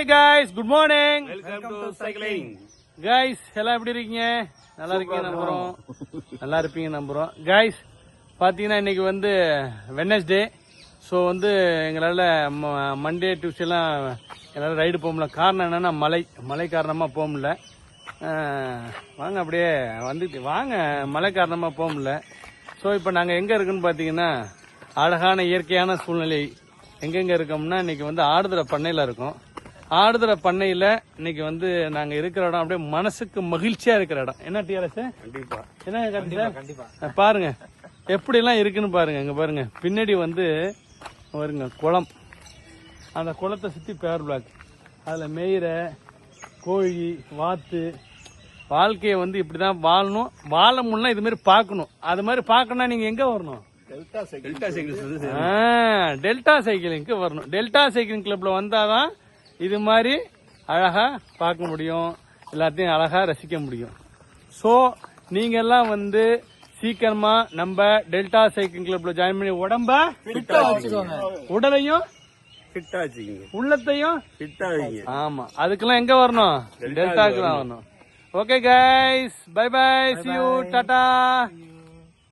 guys, good morning. Welcome to cycling. Guys, எல்லாம் எப்படி இருக்கீங்க? நல்லா இருக்கீங்க நம்புறோம். நல்லா இருப்பீங்க நம்புறோம். Guys, பாத்தீங்கன்னா இன்னைக்கு வந்து வெட்னஸ்டே. ஸோ வந்து எங்களால் மண்டே டியூஸ்டேலாம் எங்களால் ரைடு போக முடியல. காரணம் என்னென்னா மழை காரணமாக போக முடியல. வாங்க அப்படியே வந்துட்டு வாங்க, மழை காரணமாக போக முடியல. ஸோ இப்போ நாங்கள் எங்கே இருக்குன்னு பார்த்தீங்கன்னா அழகான இயற்கையான சூழ்நிலை. எங்கெங்கே இருக்கோம்னா இன்னைக்கு வந்து ஆடுதுறை பண்ணையில் இருக்கோம். ஆடுதுறை பண்ணையில் இன்னைக்கு வந்து நாங்கள் இருக்கிற இடம் அப்படியே மனசுக்கு மகிழ்ச்சியாக இருக்கிற இடம். என்ன டிஆர்எஸ்? கண்டிப்பா. என்ன கண்டிப்பா பாருங்க எப்படிலாம் இருக்குன்னு பாருங்க. இங்கே பாருங்க பின்னாடி வந்து வருங்க குளம். அந்த குளத்தை சுற்றி பேர் பிளாக், அதில் மேயிற கோழி வாத்து வாழ்க்கையை வந்து இப்படி தான் வாழணும். வாழ முடியல இது மாதிரி பார்க்கணும். அது மாதிரி பார்க்கணும்னா நீங்கள் எங்கே வரணும்? டெல்டா சைக்கிளிங்க்கு வரணும். டெல்டா சைக்கிளிங் கிளப்ல வந்தாதான் இது மாதிரி அழகா பார்க்க முடியும், எல்லாத்தையும் அழகா ரசிக்க முடியும். ஸோ நீங்க எல்லாம் வந்து சீக்கிரமா நம்ம டெல்டா சைக்கிளிங் கிளப்ல ஜாயின் பண்ணி உடம்ப உடலையும் உள்ளத்தையும் ஆமா அதுக்கெல்லாம் எங்க வரணும்? டெல்டாக்கு தான் வரணும். Okay guys, bye bye, see you, Tata.